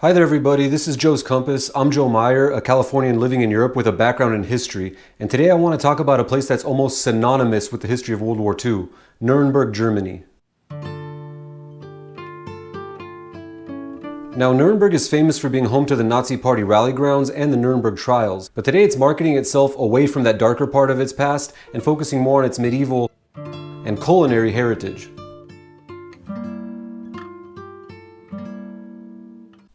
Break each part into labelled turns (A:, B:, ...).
A: Hi there everybody, this is Joe's Compass. I'm Joe Meyer, a Californian living in Europe with a background in history, and today I want to talk about a place that's almost synonymous with the history of World War II, Nuremberg, Germany. Now, Nuremberg is famous for being home to the Nazi Party rally grounds and the Nuremberg trials, but today it's marketing itself away from that darker part of its past and focusing more on its medieval and culinary heritage.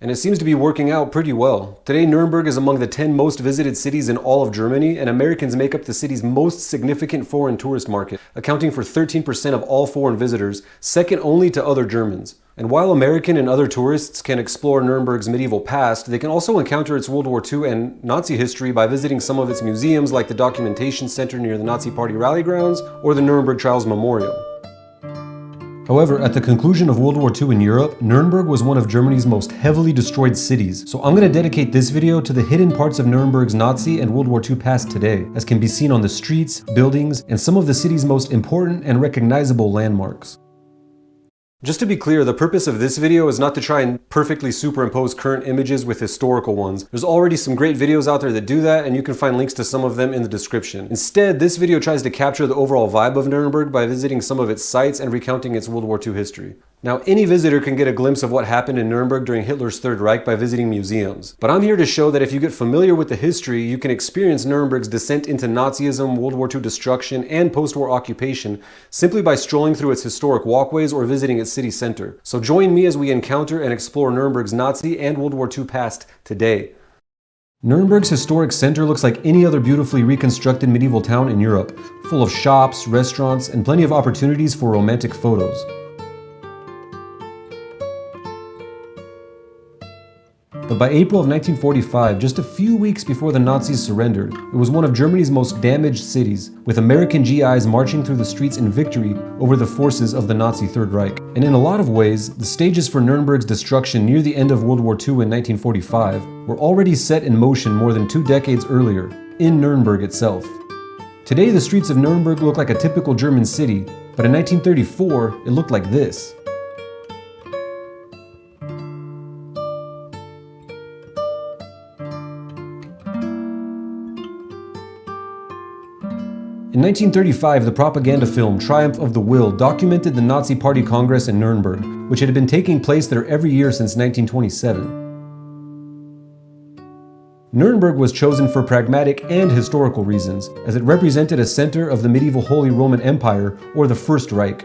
A: And it seems to be working out pretty well. Today, Nuremberg is among the 10 most visited cities in all of Germany, and Americans make up the city's most significant foreign tourist market, accounting for 13% of all foreign visitors, second only to other Germans. And while American and other tourists can explore Nuremberg's medieval past, they can also encounter its World War II and Nazi history by visiting some of its museums like the Documentation Center near the Nazi Party rally grounds or the Nuremberg Trials Memorial. However, at the conclusion of World War II in Europe, Nuremberg was one of Germany's most heavily destroyed cities. So I'm going to dedicate this video to the hidden parts of Nuremberg's Nazi and World War II past today, as can be seen on the streets, buildings, and some of the city's most important and recognizable landmarks. Just to be clear, the purpose of this video is not to try and perfectly superimpose current images with historical ones. There's already some great videos out there that do that, and you can find links to some of them in the description. Instead, this video tries to capture the overall vibe of Nuremberg by visiting some of its sites and recounting its World War II history. Now, any visitor can get a glimpse of what happened in Nuremberg during Hitler's Third Reich by visiting museums. But I'm here to show that if you get familiar with the history, you can experience Nuremberg's descent into Nazism, World War II destruction, and post-war occupation simply by strolling through its historic walkways or visiting its city center. So join me as we encounter and explore Nuremberg's Nazi and World War II past today. Nuremberg's historic center looks like any other beautifully reconstructed medieval town in Europe, full of shops, restaurants, and plenty of opportunities for romantic photos. But by April of 1945, just a few weeks before the Nazis surrendered, it was one of Germany's most damaged cities, with American GIs marching through the streets in victory over the forces of the Nazi Third Reich. And in a lot of ways, the stages for Nuremberg's destruction near the end of World War II in 1945 were already set in motion more than 2 decades earlier, in Nuremberg itself. Today, the streets of Nuremberg look like a typical German city, but in 1934, it looked like this. In 1935, the propaganda film Triumph of the Will documented the Nazi Party Congress in Nuremberg, which had been taking place there every year since 1927. Nuremberg was chosen for pragmatic and historical reasons, as it represented a center of the medieval Holy Roman Empire, or the First Reich.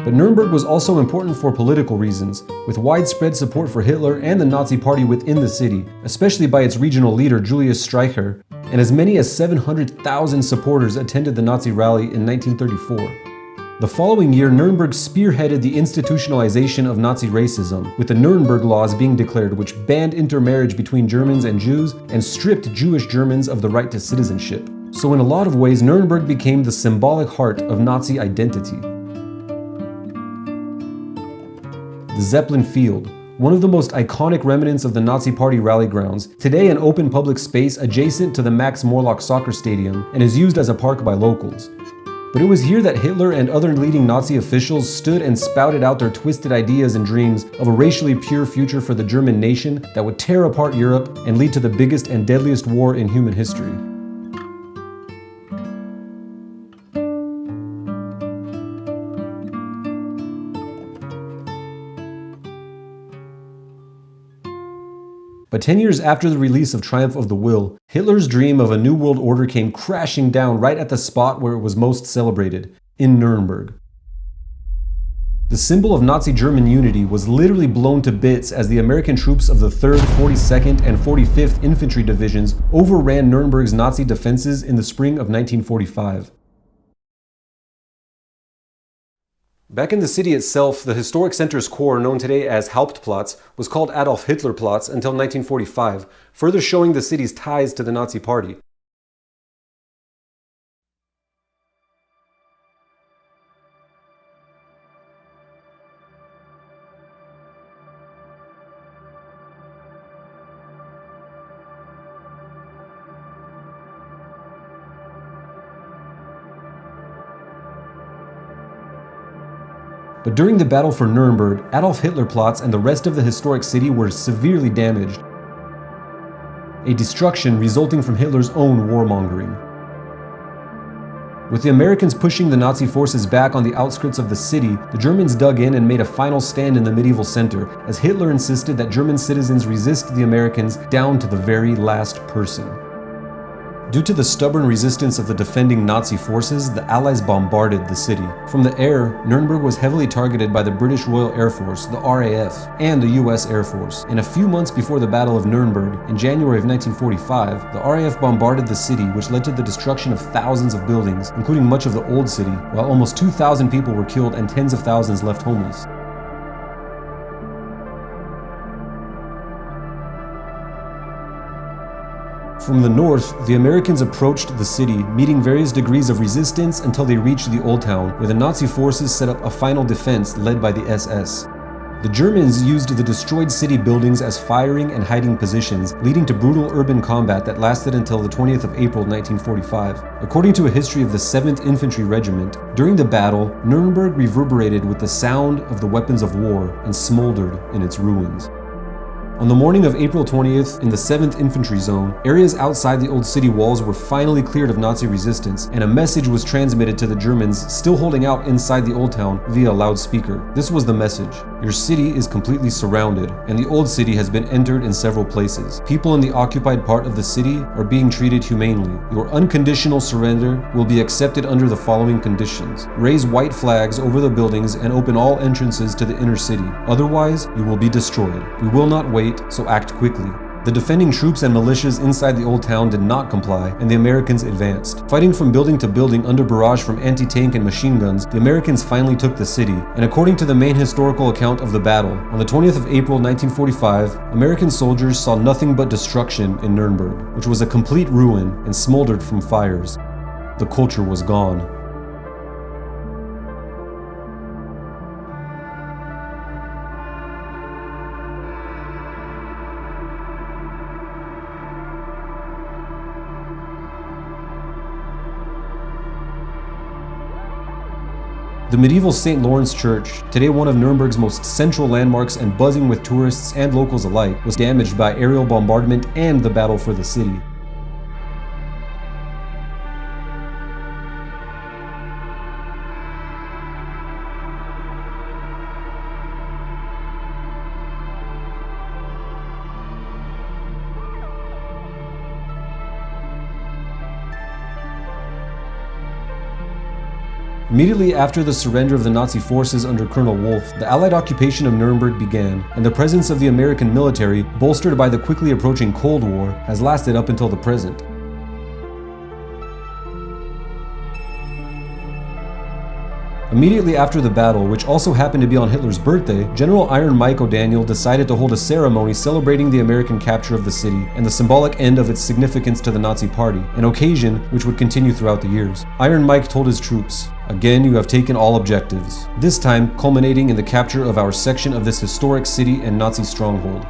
A: But Nuremberg was also important for political reasons, with widespread support for Hitler and the Nazi Party within the city, especially by its regional leader Julius Streicher, and as many as 700,000 supporters attended the Nazi rally in 1934. The following year, Nuremberg spearheaded the institutionalization of Nazi racism, with the Nuremberg Laws being declared, which banned intermarriage between Germans and Jews and stripped Jewish Germans of the right to citizenship. So in a lot of ways, Nuremberg became the symbolic heart of Nazi identity. The Zeppelin Field, one of the most iconic remnants of the Nazi Party rally grounds, today an open public space adjacent to the Max Morlock soccer stadium and is used as a park by locals. But it was here that Hitler and other leading Nazi officials stood and spouted out their twisted ideas and dreams of a racially pure future for the German nation that would tear apart Europe and lead to the biggest and deadliest war in human history. But 10 years after the release of Triumph of the Will, Hitler's dream of a new world order came crashing down right at the spot where it was most celebrated, in Nuremberg. The symbol of Nazi German unity was literally blown to bits as the American troops of the 3rd, 42nd, and 45th Infantry Divisions overran Nuremberg's Nazi defenses in the spring of 1945. Back in the city itself, the historic center's core, known today as Hauptplatz, was called Adolf Hitler Platz until 1945, further showing the city's ties to the Nazi Party. But during the battle for Nuremberg, Adolf Hitler plots and the rest of the historic city were severely damaged, a destruction resulting from Hitler's own warmongering. With the Americans pushing the Nazi forces back on the outskirts of the city, the Germans dug in and made a final stand in the medieval center, as Hitler insisted that German citizens resist the Americans down to the very last person. Due to the stubborn resistance of the defending Nazi forces, the Allies bombarded the city. From the air, Nuremberg was heavily targeted by the British Royal Air Force, the RAF, and the US Air Force. And a few months before the Battle of Nuremberg, in January of 1945, the RAF bombarded the city, which led to the destruction of thousands of buildings, including much of the Old City, while almost 2,000 people were killed and tens of thousands left homeless. From the north, the Americans approached the city, meeting various degrees of resistance until they reached the Old Town, where the Nazi forces set up a final defense led by the SS. The Germans used the destroyed city buildings as firing and hiding positions, leading to brutal urban combat that lasted until the 20th of April 1945. According to a history of the 7th Infantry Regiment, during the battle, Nuremberg reverberated with the sound of the weapons of war and smoldered in its ruins. On the morning of April 20th, in the 7th Infantry Zone, areas outside the old city walls were finally cleared of Nazi resistance, and a message was transmitted to the Germans still holding out inside the Old Town via loudspeaker. This was the message: your city is completely surrounded, and the old city has been entered in several places. People in the occupied part of the city are being treated humanely. Your unconditional surrender will be accepted under the following conditions: raise white flags over the buildings and open all entrances to the inner city. Otherwise, you will be destroyed. We will not wait, so act quickly. The defending troops and militias inside the old town did not comply, and the Americans advanced. Fighting from building to building under barrage from anti-tank and machine guns, the Americans finally took the city, and according to the main historical account of the battle, on the 20th of April 1945, American soldiers saw nothing but destruction in Nuremberg, which was a complete ruin and smoldered from fires. The culture was gone. The medieval St. Lawrence Church, today one of Nuremberg's most central landmarks and buzzing with tourists and locals alike, was damaged by aerial bombardment and the battle for the city. Immediately after the surrender of the Nazi forces under Colonel Wolf, the Allied occupation of Nuremberg began, and the presence of the American military, bolstered by the quickly approaching Cold War, has lasted up until the present. Immediately after the battle, which also happened to be on Hitler's birthday, General Iron Mike O'Daniel decided to hold a ceremony celebrating the American capture of the city and the symbolic end of its significance to the Nazi Party, an occasion which would continue throughout the years. Iron Mike told his troops, "Again, you have taken all objectives, this time culminating in the capture of our section of this historic city and Nazi stronghold.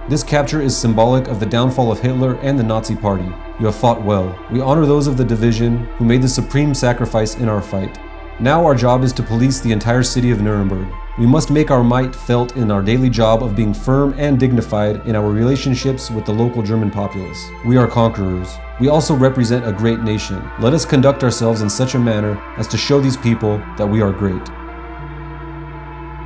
A: This capture is symbolic of the downfall of Hitler and the Nazi Party. You have fought well. We honor those of the division who made the supreme sacrifice in our fight. Now our job is to police the entire city of Nuremberg. We must make our might felt in our daily job of being firm and dignified in our relationships with the local German populace. We are conquerors. We also represent a great nation. Let us conduct ourselves in such a manner as to show these people that we are great."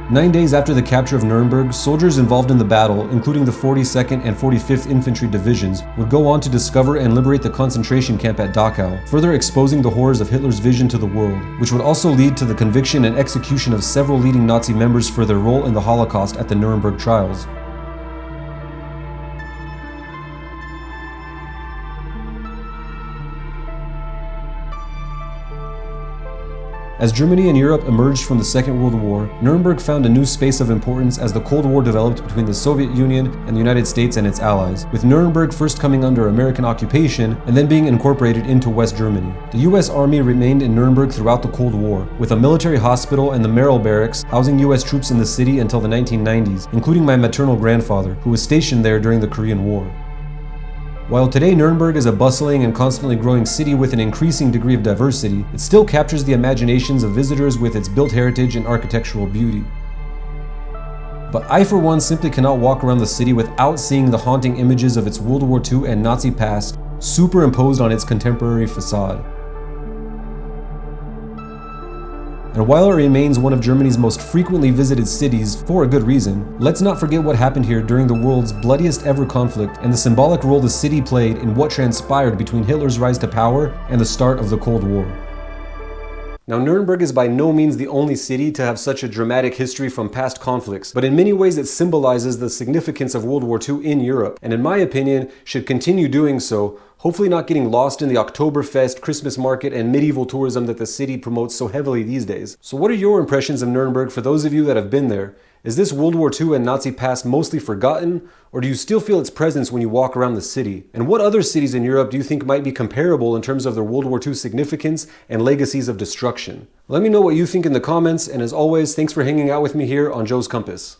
A: 9 days after the capture of Nuremberg, soldiers involved in the battle, including the 42nd and 45th Infantry Divisions, would go on to discover and liberate the concentration camp at Dachau, further exposing the horrors of Hitler's vision to the world, which would also lead to the conviction and execution of several leading Nazi members for their role in the Holocaust at the Nuremberg trials. As Germany and Europe emerged from the Second World War, Nuremberg found a new space of importance as the Cold War developed between the Soviet Union and the United States and its allies, with Nuremberg first coming under American occupation and then being incorporated into West Germany. The US Army remained in Nuremberg throughout the Cold War, with a military hospital and the Merrill Barracks housing US troops in the city until the 1990s, including my maternal grandfather, who was stationed there during the Korean War. While today Nuremberg is a bustling and constantly growing city with an increasing degree of diversity, it still captures the imaginations of visitors with its built heritage and architectural beauty. But I for one simply cannot walk around the city without seeing the haunting images of its World War II and Nazi past superimposed on its contemporary facade. And while it remains one of Germany's most frequently visited cities, for a good reason, let's not forget what happened here during the world's bloodiest ever conflict and the symbolic role the city played in what transpired between Hitler's rise to power and the start of the Cold War. Now, Nuremberg is by no means the only city to have such a dramatic history from past conflicts, but in many ways it symbolizes the significance of World War II in Europe, and in my opinion, should continue doing so, hopefully not getting lost in the Oktoberfest, Christmas market, and medieval tourism that the city promotes so heavily these days. So what are your impressions of Nuremberg for those of you that have been there? Is this World War II and Nazi past mostly forgotten, or do you still feel its presence when you walk around the city? And what other cities in Europe do you think might be comparable in terms of their World War II significance and legacies of destruction? Let me know what you think in the comments, and as always, thanks for hanging out with me here on Joe's Compass.